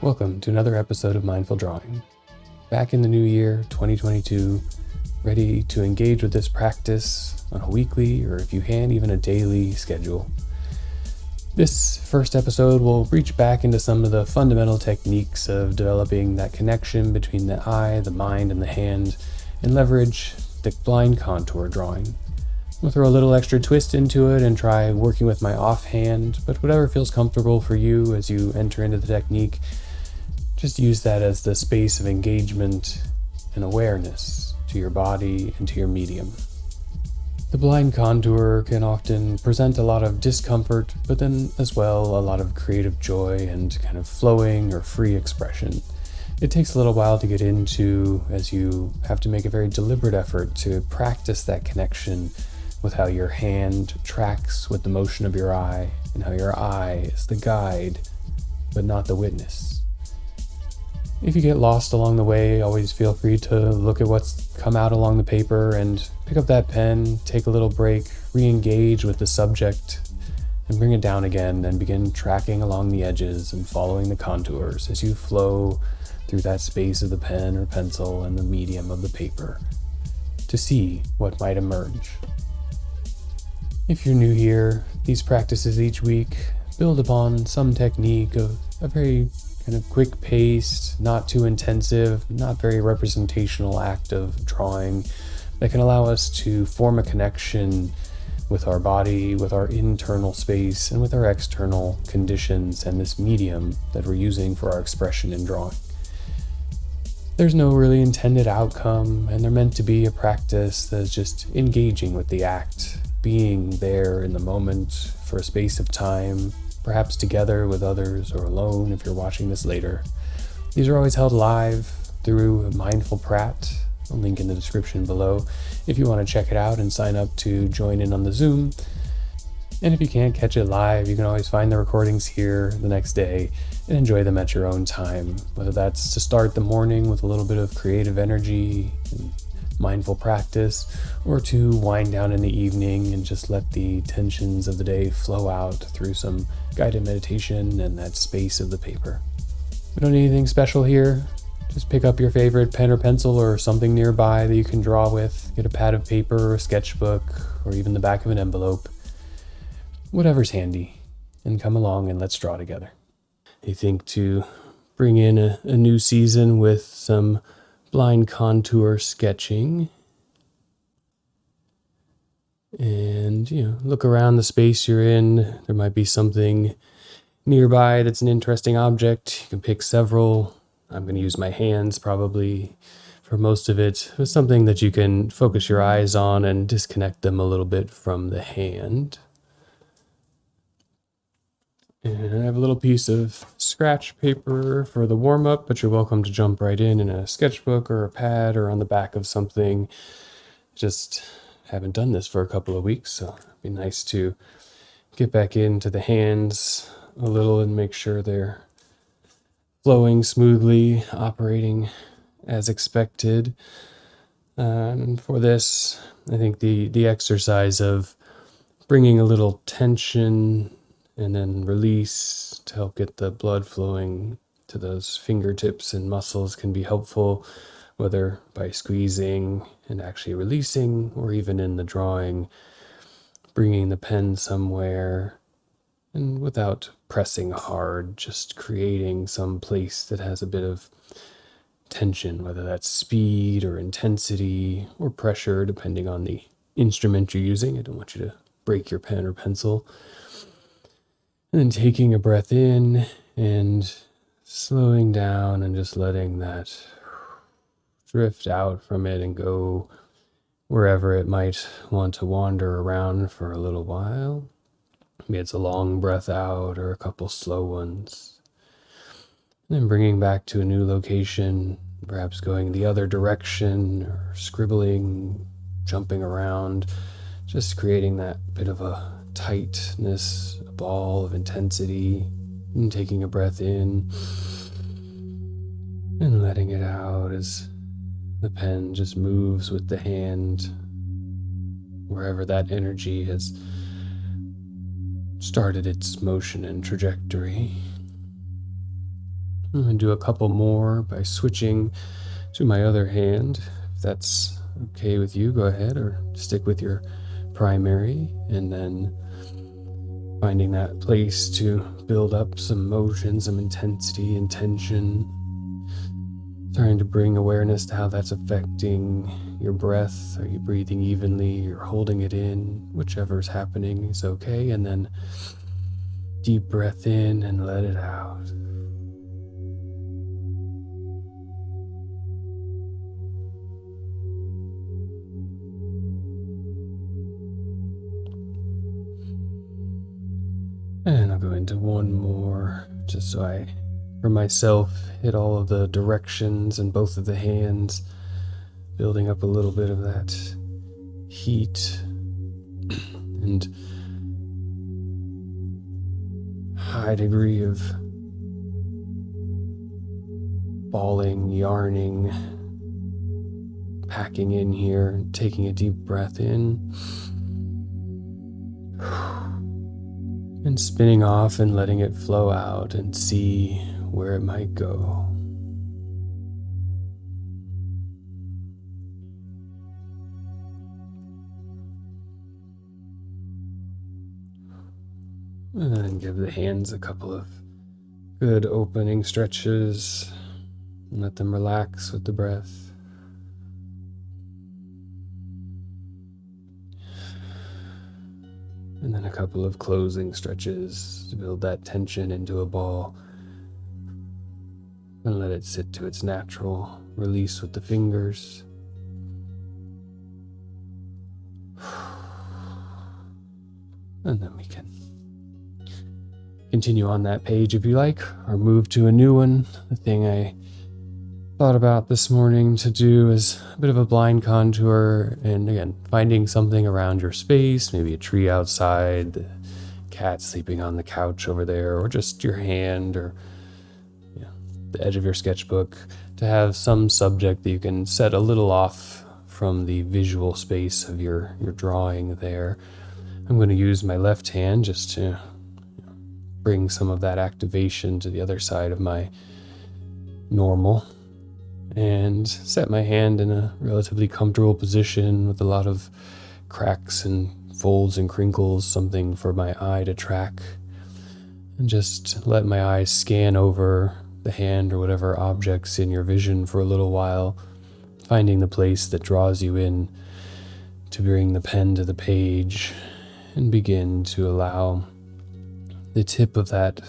Welcome to another episode of Mindful Drawing. Back in the new year, 2022, ready to engage with this practice on a weekly, or if you can, even a daily schedule. This first episode will reach back into some of the fundamental techniques of developing that connection between the eye, the mind, and the hand, and leverage the blind contour drawing. We'll throw a little extra twist into it and try working with my offhand, but whatever feels comfortable for you as you enter into the technique, just use that as the space of engagement and awareness to your body and to your medium. The blind contour can often present a lot of discomfort, but then as well a lot of creative joy and kind of flowing or free expression. It takes a little while to get into, as you have to make a very deliberate effort to practice that connection with how your hand tracks with the motion of your eye, and how your eye is the guide, but not the witness. If you get lost along the way, always feel free to look at what's come out along the paper and pick up that pen, take a little break, re-engage with the subject, and bring it down again, and begin tracking along the edges and following the contours as you flow through that space of the pen or pencil and the medium of the paper to see what might emerge. If you're new here, these practices each week build upon some technique of a very kind of quick-paced, not too intensive, not very representational act of drawing that can allow us to form a connection with our body, with our internal space, and with our external conditions and this medium that we're using for our expression in drawing. There's no really intended outcome, and they're meant to be a practice that's just engaging with the act, being there in the moment for a space of time, perhaps together with others or alone if you're watching this later. These are always held live through Mindful Prat, a link in the description below if you want to check it out and sign up to join in on the Zoom. And if you can't catch it live, you can always find the recordings here the next day and enjoy them at your own time, whether that's to start the morning with a little bit of creative energy and mindful practice, or to wind down in the evening and just let the tensions of the day flow out through some guided meditation and that space of the paper. We don't need anything special here. Just pick up your favorite pen or pencil or something nearby that you can draw with. Get a pad of paper or a sketchbook or even the back of an envelope. Whatever's handy, and come along and let's draw together. I think to bring in a new season with some blind contour sketching, and look around the space you're in. There might be something nearby that's an interesting object. You can pick several. I'm going to use my hands probably for most of it. It's something that you can focus your eyes on and disconnect them a little bit from the hand. And I have a little piece of scratch paper for the warm-up, but you're welcome to jump right in a sketchbook or a pad or on the back of something. Just haven't done this for a couple of weeks, so it'd be nice to get back into the hands a little and make sure they're flowing smoothly, operating as expected. And for this, I think the exercise of bringing a little tension and then release to help get the blood flowing to those fingertips and muscles can be helpful, whether by squeezing and actually releasing, or even in the drawing, bringing the pen somewhere and without pressing hard, just creating some place that has a bit of tension, whether that's speed or intensity or pressure, depending on the instrument you're using. I don't want you to break your pen or pencil. And then taking a breath in and slowing down and just letting that drift out from it and go wherever it might want to wander around for a little while. Maybe it's a long breath out or a couple slow ones. And then bringing back to a new location, perhaps going the other direction or scribbling, jumping around, just creating that bit of a tightness, a ball of intensity, and taking a breath in and letting it out as the pen just moves with the hand wherever that energy has started its motion and trajectory. I'm going to do a couple more by switching to my other hand. If that's okay with you, go ahead, or stick with your primary, and then finding that place to build up some motion, some intensity and tension. Starting to bring awareness to how that's affecting your breath. Are you breathing evenly? You're holding it in. Whichever's happening is okay. And then deep breath in and let it out. And I'll go into one more, just so I, for myself, hit all of the directions in both of the hands, building up a little bit of that heat and high degree of balling, yarning, packing in here, taking a deep breath in. And spinning off and letting it flow out and see where it might go. And then give the hands a couple of good opening stretches and let them relax with the breath. And then a couple of closing stretches to build that tension into a ball. And let it sit to its natural release with the fingers. And then we can continue on that page if you like, or move to a new one. The thing I thought about this morning to do is a bit of a blind contour, and again, finding something around your space, maybe a tree outside, the cat sleeping on the couch over there, or just your hand, or the edge of your sketchbook, to have some subject that you can set a little off from the visual space of your drawing there. I'm going to use my left hand just to bring some of that activation to the other side of my normal, and set my hand in a relatively comfortable position with a lot of cracks and folds and crinkles, something for my eye to track, and just let my eyes scan over the hand or whatever objects in your vision for a little while, finding the place that draws you in to bring the pen to the page and begin to allow the tip of that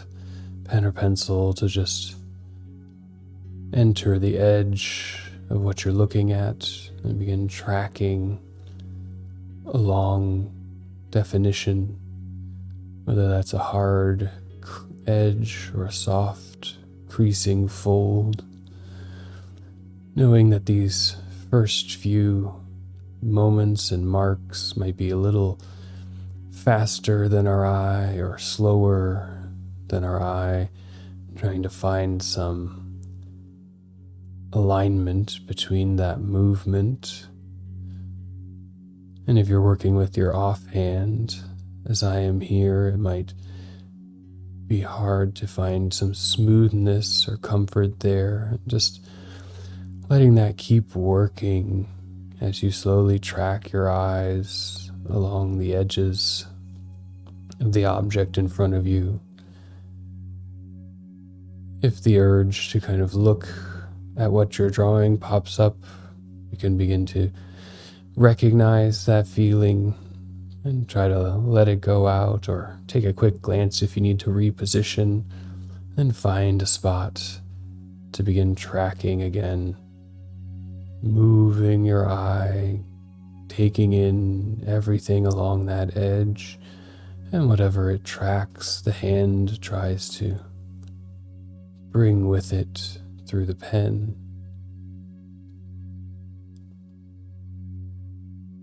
pen or pencil to just enter the edge of what you're looking at and begin tracking a long definition, whether that's a hard edge or a soft creasing fold, knowing that these first few moments and marks might be a little faster than our eye or slower than our eye, trying to find some alignment between that movement. And if you're working with your offhand, as I am here, it might be hard to find some smoothness or comfort there. Just letting that keep working as you slowly track your eyes along the edges of the object in front of you. If the urge to kind of look at what you're drawing pops up, you can begin to recognize that feeling and try to let it go out, or take a quick glance if you need to reposition, and find a spot to begin tracking again, moving your eye, taking in everything along that edge, and whatever it tracks, the hand tries to bring with it through the pen.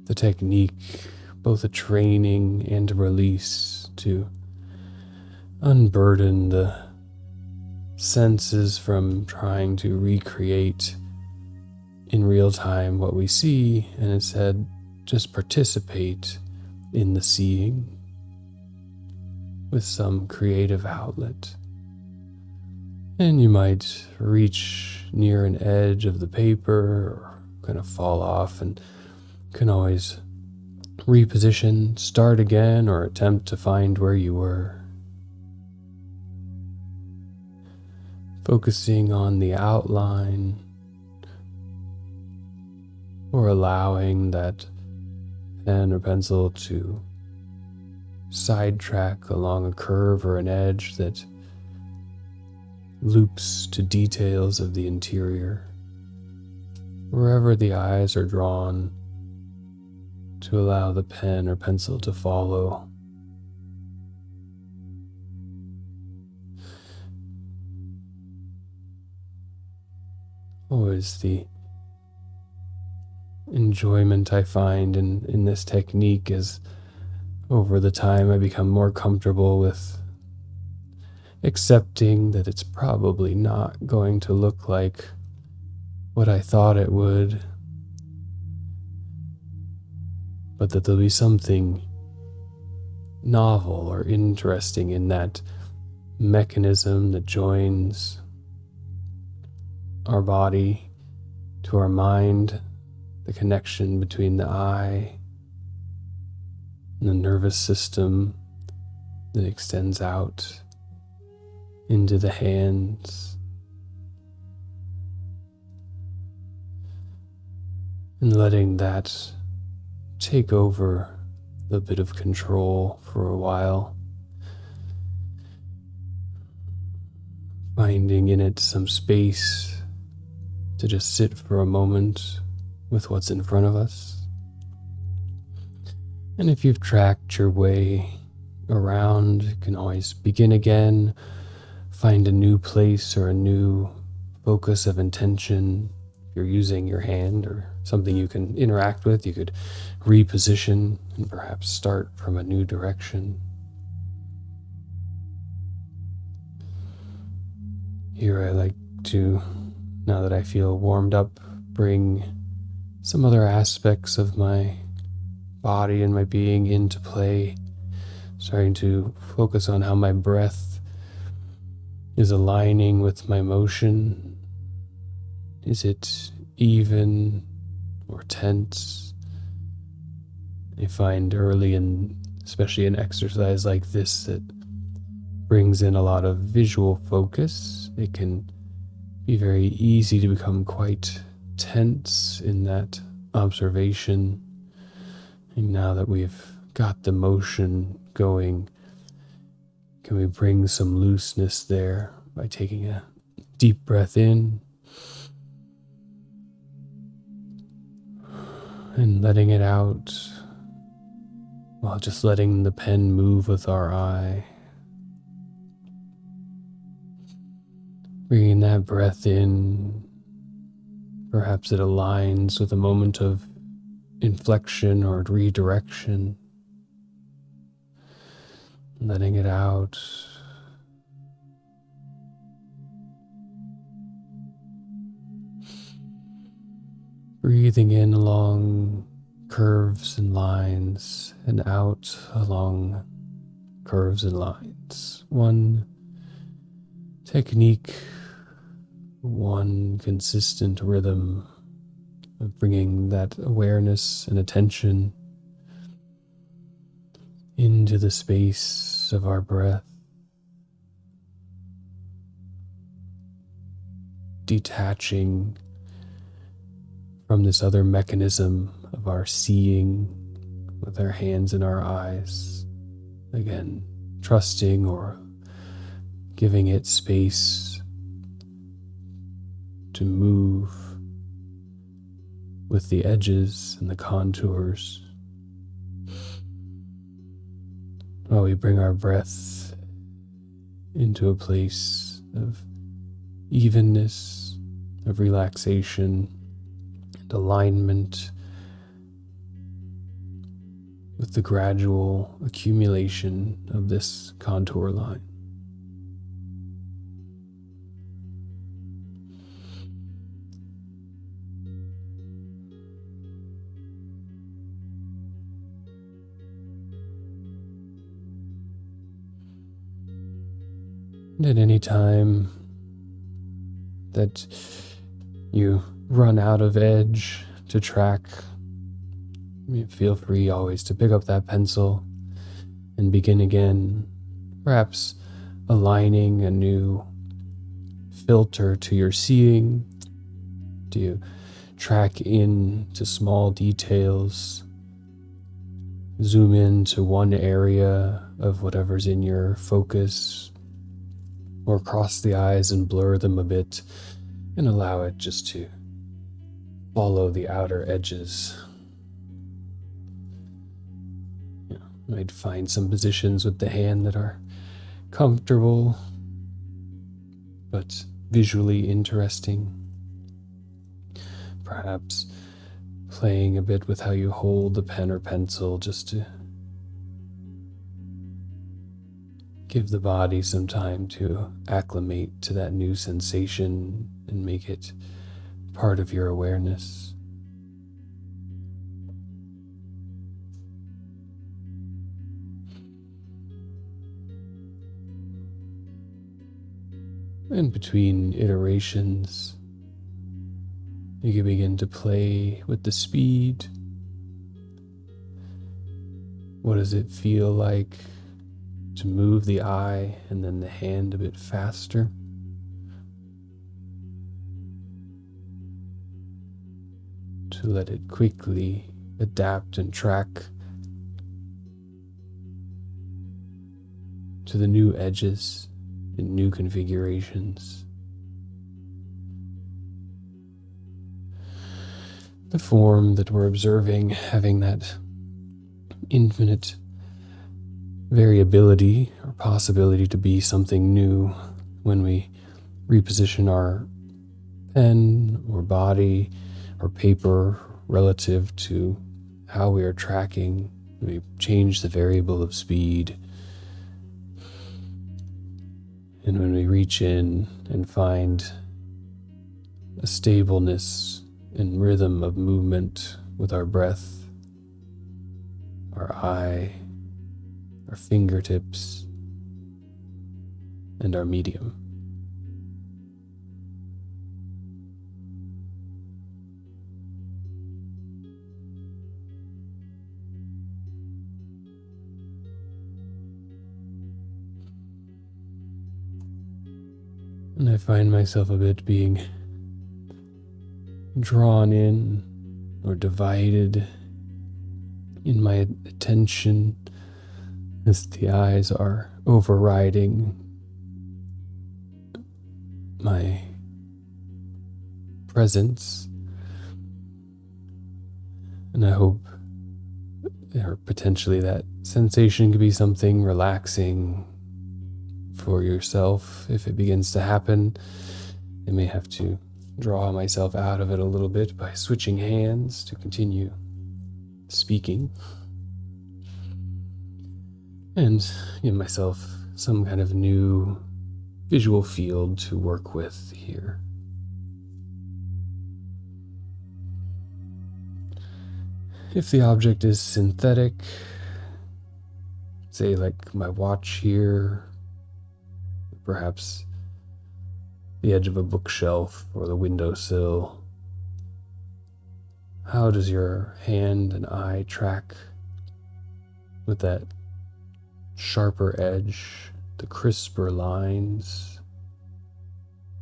The technique, both a training and a release to unburden the senses from trying to recreate in real time what we see, and instead just participate in the seeing with some creative outlet. And you might reach near an edge of the paper or kind of fall off, and can always reposition, start again, or attempt to find where you were. Focusing on the outline, or allowing that pen or pencil to sidetrack along a curve or an edge that loops to details of the interior, wherever the eyes are drawn, to allow the pen or pencil to follow. Always the enjoyment I find in this technique is over the time I become more comfortable with accepting that it's probably not going to look like what I thought it would, but that there'll be something novel or interesting in that mechanism that joins our body to our mind, the connection between the eye and the nervous system that extends out into the hands, and letting that take over a bit of control for a while, finding in it some space to just sit for a moment with what's in front of us. And if you've tracked your way around, you can always begin again, find a new place or a new focus of intention. If you're using your hand or something you can interact with, you could reposition and perhaps start from a new direction. Here I like to, now that I feel warmed up, bring some other aspects of my body and my being into play, starting to focus on how my breath is aligning with my motion. Is it even or tense? I find early, and especially in exercise like this that brings in a lot of visual focus, it can be very easy to become quite tense in that observation. And now that we've got the motion going, can we bring some looseness there by taking a deep breath in and letting it out, while just letting the pen move with our eye. Bringing that breath in, perhaps it aligns with a moment of inflection or redirection. Letting it out. Breathing in along curves and lines, and out along curves and lines. One technique, one consistent rhythm of bringing that awareness and attention into the space of our breath, detaching from this other mechanism of our seeing with our hands and our eyes. Again, trusting or giving it space to move with the edges and the contours, while we bring our breath into a place of evenness, of relaxation, and alignment with the gradual accumulation of this contour line. And at any time that you run out of edge to track, feel free always to pick up that pencil and begin again, perhaps aligning a new filter to your seeing. Do you track in to small details, zoom in to one area of whatever's in your focus, or cross the eyes and blur them a bit and allow it just to follow the outer edges. You might find some positions with the hand that are comfortable but visually interesting. Perhaps playing a bit with how you hold the pen or pencil just to give the body some time to acclimate to that new sensation and make it part of your awareness. And between iterations, you can begin to play with the speed. What does it feel like to move the eye and then the hand a bit faster? To let it quickly adapt and track to the new edges and new configurations. The form that we're observing having that infinite variability or possibility to be something new when we reposition our pen or body or paper relative to how we are tracking. We change the variable of speed. And when we reach in and find a stableness and rhythm of movement with our breath, our eye, our fingertips, and our medium. And I find myself a bit being drawn in or divided in my attention as the eyes are overriding my presence. And I hope, or potentially, that sensation could be something relaxing for yourself. If it begins to happen, I may have to draw myself out of it a little bit by switching hands to continue speaking and give myself some kind of new visual field to work with here. If the object is synthetic, say like my watch here, perhaps the edge of a bookshelf or the windowsill, how does your hand and eye track with that sharper edge, the crisper lines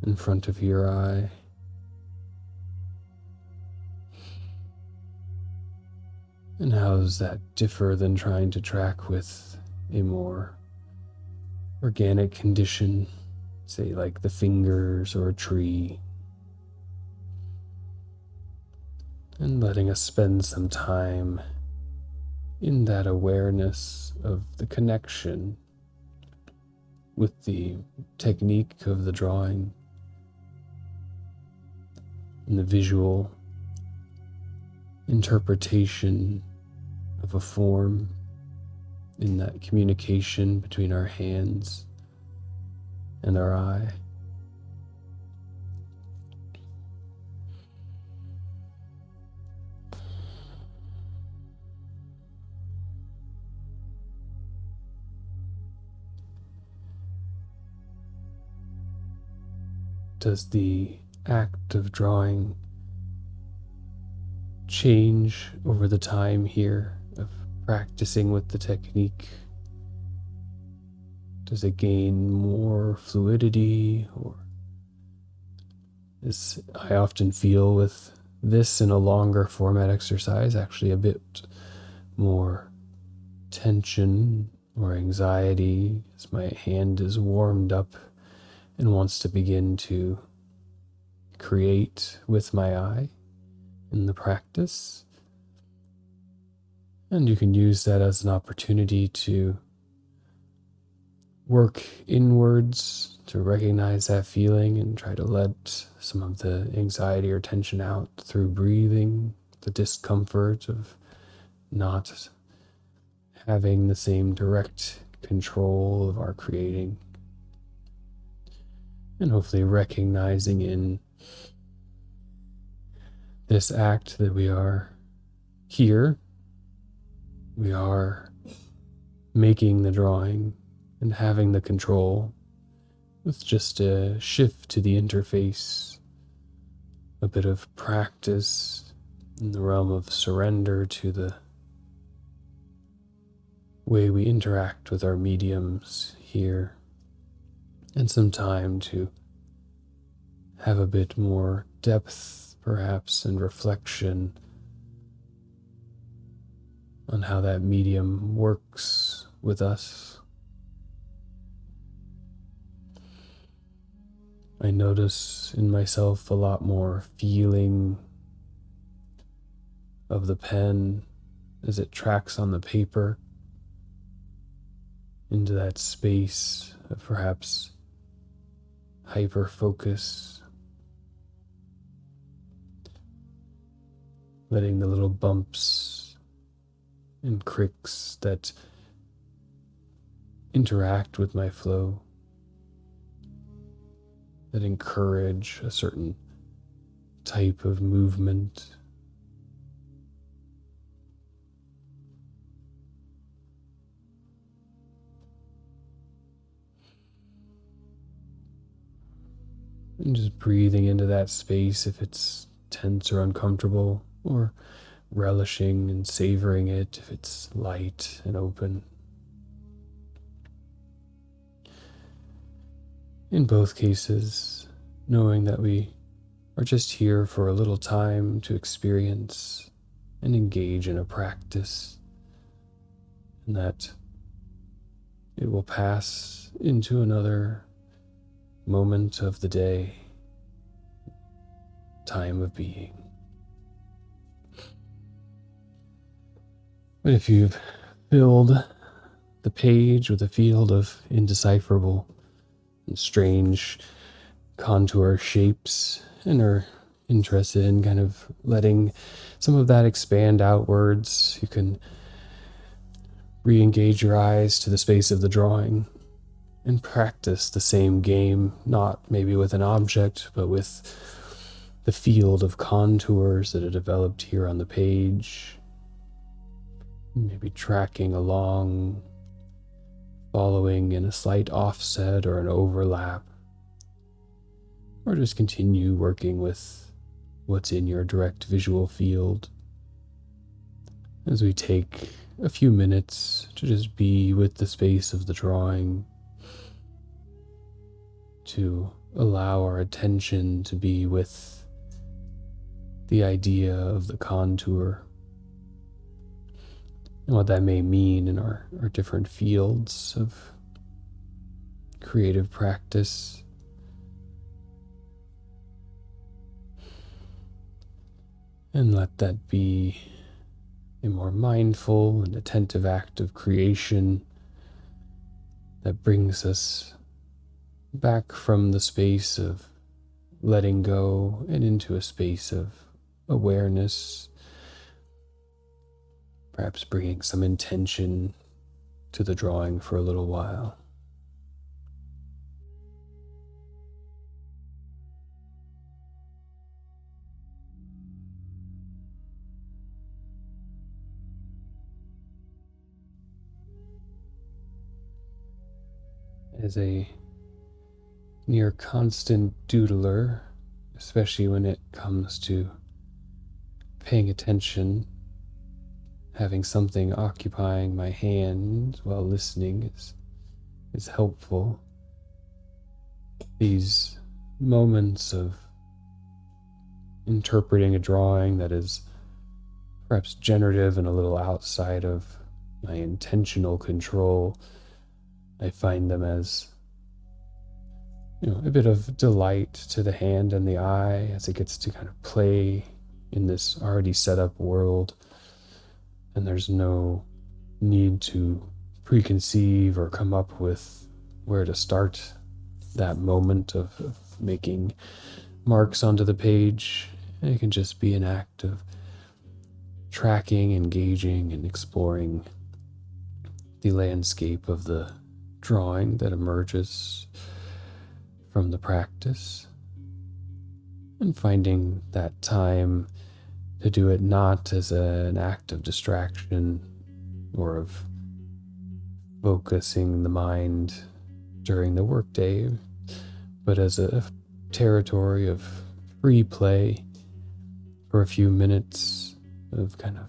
in front of your eye? And how does that differ than trying to track with a more organic condition, say like the fingers or a tree? And letting us spend some time in that awareness of the connection with the technique of the drawing and the visual interpretation of a form in that communication between our hands and our eye. does the act of drawing change over the time here of practicing with the technique? Does it gain more fluidity, or as I often feel with this in a longer format exercise, actually a bit more tension or anxiety as my hand is warmed up and wants to begin to create with my eye in the practice? And you can use that as an opportunity to work inwards, to recognize that feeling and try to let some of the anxiety or tension out through breathing, the discomfort of not having the same direct control of our creating, and hopefully recognizing in this act that we are here, we are making the drawing and having the control with just a shift to the interface, a bit of practice in the realm of surrender to the way we interact with our mediums here, and some time to have a bit more depth, perhaps, and reflection on how that medium works with us. I notice in myself a lot more feeling of the pen as it tracks on the paper into that space of perhaps hyper focus, letting the little bumps and cricks that interact with my flow, that encourage a certain type of movement, and just breathing into that space if it's tense or uncomfortable, or relishing and savoring it if it's light and open. In both cases, knowing that we are just here for a little time to experience and engage in a practice, and that it will pass into another moment of the day, time of being. But if you've filled the page with a field of indecipherable and strange contour shapes and are interested in kind of letting some of that expand outwards, you can re-engage your eyes to the space of the drawing and practice the same game, not maybe with an object, but with the field of contours that are developed here on the page. Maybe tracking along, following in a slight offset or an overlap, or just continue working with what's in your direct visual field as we take a few minutes to just be with the space of the drawing, to allow our attention to be with the idea of the contour and what that may mean in our different fields of creative practice. And let that be a more mindful and attentive act of creation that brings us back from the space of letting go and into a space of awareness, perhaps bringing some intention to the drawing for a little while. As a near constant doodler, especially when it comes to paying attention. Having something occupying my hand while listening is helpful. These moments of interpreting a drawing that is perhaps generative and a little outside of my intentional control, I find them as a bit of delight to the hand and the eye as it gets to kind of play in this already set up world. And there's no need to preconceive or come up with where to start that moment of making marks onto the page. It can just be an act of tracking, engaging, and exploring the landscape of the drawing that emerges from the practice, and finding that time to do it not as an act of distraction or of focusing the mind during the workday, but as a territory of free play for a few minutes of kind of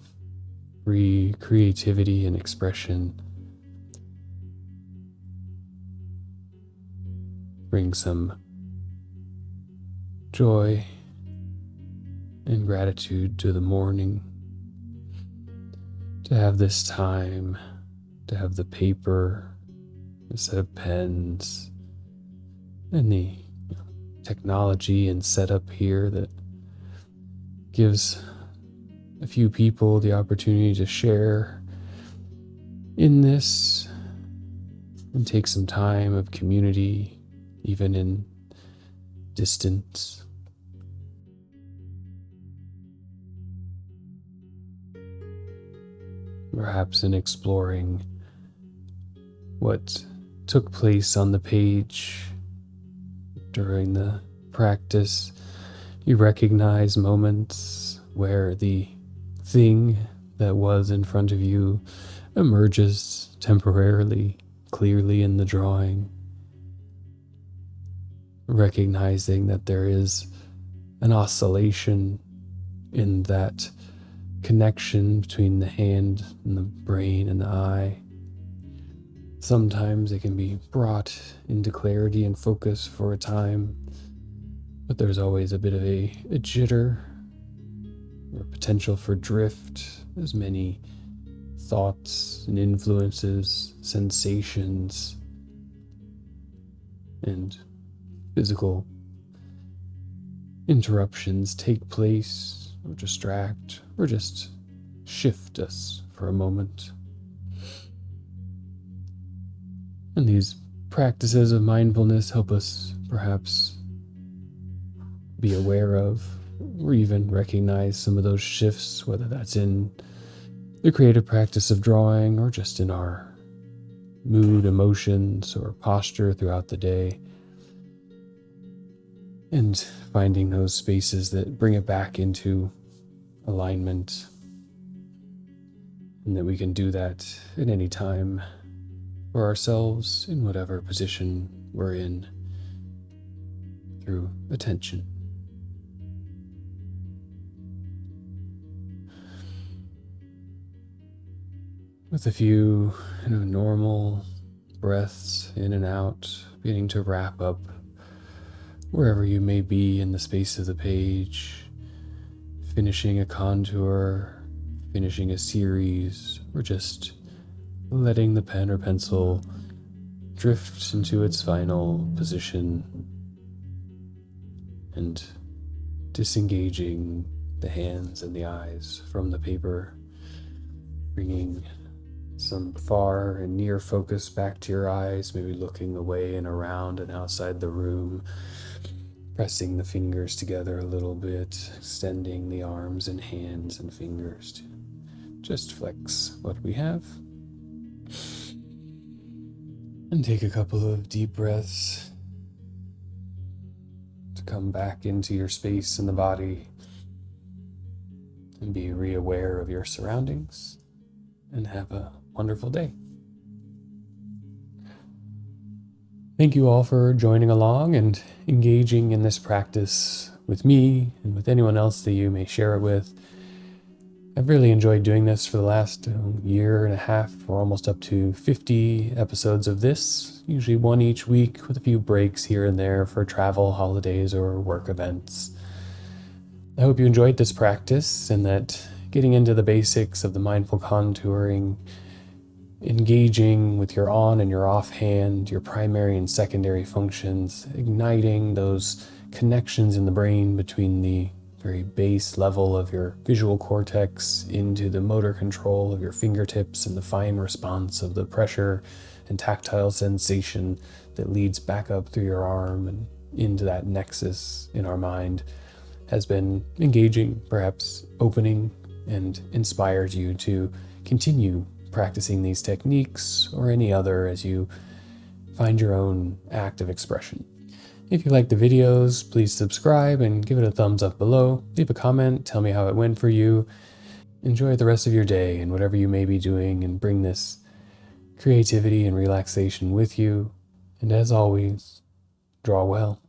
free creativity and expression. Bring some joy and gratitude to the morning, to have this time, to have the paper, a set of pens, and the technology and setup here that gives a few people the opportunity to share in this and take some time of community, even in distance. Perhaps in exploring what took place on the page during the practice, you recognize moments where the thing that was in front of you emerges temporarily, clearly in the drawing. Recognizing that there is an oscillation in that connection between the hand and the brain and the eye. Sometimes it can be brought into clarity and focus for a time, but there's always a bit of a jitter or potential for drift, as many thoughts and influences, sensations, and physical interruptions take place or distract or just shift us for a moment. And these practices of mindfulness help us perhaps be aware of or even recognize some of those shifts, whether that's in the creative practice of drawing or just in our mood, emotions, or posture throughout the day. And finding those spaces that bring it back into alignment, and that we can do that at any time for ourselves in whatever position we're in through attention. With a few normal breaths in and out, beginning to wrap up wherever you may be in the space of the page, finishing a contour, finishing a series, or just letting the pen or pencil drift into its final position and disengaging the hands and the eyes from the paper, bringing some far and near focus back to your eyes, maybe looking away and around and outside the room, pressing the fingers together a little bit, extending the arms and hands and fingers to just flex what we have. And take a couple of deep breaths to come back into your space in the body and be re-aware of your surroundings, and have a wonderful day. Thank you all for joining along and engaging in this practice with me and with anyone else that you may share it with. I've really enjoyed doing this for the last year and a half. We're almost up to 50 episodes of this, usually one each week with a few breaks here and there for travel, holidays, or work events. I hope you enjoyed this practice and that getting into the basics of the mindful contouring, engaging with your on and your off hand, your primary and secondary functions, igniting those connections in the brain between the very base level of your visual cortex into the motor control of your fingertips and the fine response of the pressure and tactile sensation that leads back up through your arm and into that nexus in our mind has been engaging, perhaps opening, and inspires you to continue practicing these techniques or any other as you find your own act of expression. If you like the videos, please subscribe and give it a thumbs up below. Leave a comment, tell me how it went for you. Enjoy the rest of your day and whatever you may be doing, and bring this creativity and relaxation with you. And as always, draw well.